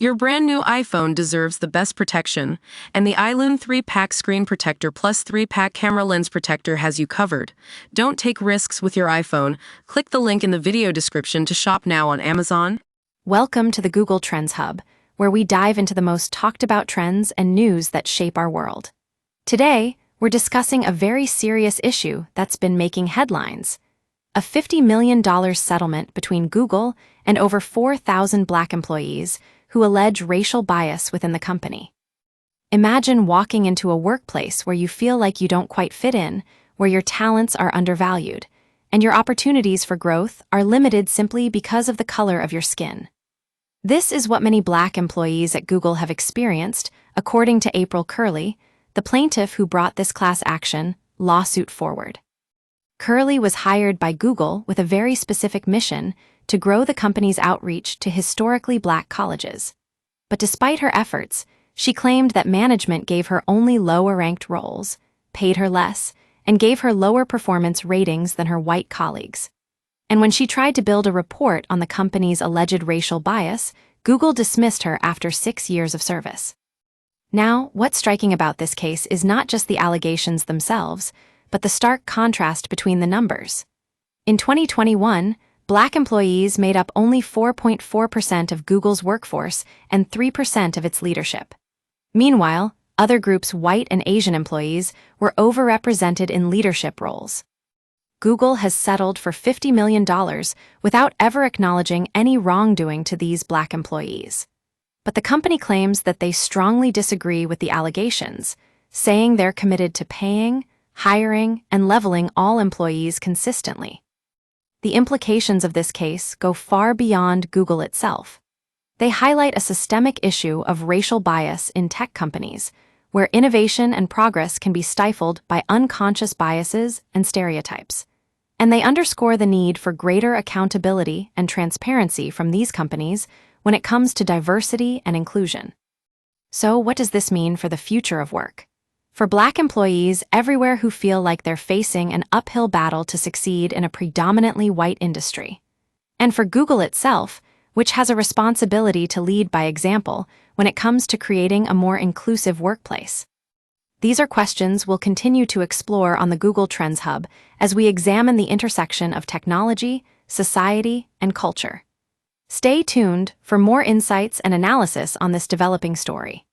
Your brand new iPhone deserves the best protection, and the iLume 3-Pack Screen Protector Plus 3-Pack Camera Lens Protector has you covered. Don't take risks with your iPhone. Click the link in the video description to shop now on Amazon. Welcome to the Google Trends Hub, where we dive into the most talked about trends and news that shape our world. Today, we're discussing a very serious issue that's been making headlines: a $50 million settlement between Google and over 4,000 Black employees who allege racial bias within the company. Imagine walking into a workplace where you feel like you don't quite fit in, where your talents are undervalued, and your opportunities for growth are limited simply because of the color of your skin. This is what many Black employees at Google have experienced, according to April Curley, the plaintiff who brought this class action lawsuit forward. Curley was hired by Google with a very specific mission to grow the company's outreach to historically Black colleges. But despite her efforts, she claimed that management gave her only lower-ranked roles, paid her less, and gave her lower performance ratings than her white colleagues. And when she tried to build a report on the company's alleged racial bias, Google dismissed her after 6 years of service. Now, what's striking about this case is not just the allegations themselves, but the stark contrast between the numbers. In 2021, Black employees made up only 4.4% of Google's workforce and 3% of its leadership. Meanwhile, other groups, white and Asian employees, were overrepresented in leadership roles. Google has settled for $50 million without ever acknowledging any wrongdoing to these Black employees. But the company claims that they strongly disagree with the allegations, saying they're committed to paying, hiring, and leveling all employees consistently. The implications of this case go far beyond Google itself. They highlight a systemic issue of racial bias in tech companies, where innovation and progress can be stifled by unconscious biases and stereotypes. And they underscore the need for greater accountability and transparency from these companies when it comes to diversity and inclusion. So, what does this mean for the future of work? For Black employees everywhere who feel like they're facing an uphill battle to succeed in a predominantly white industry. And for Google itself, which has a responsibility to lead by example when it comes to creating a more inclusive workplace. These are questions we'll continue to explore on the Google Trends Hub as we examine the intersection of technology, society, and culture. Stay tuned for more insights and analysis on this developing story.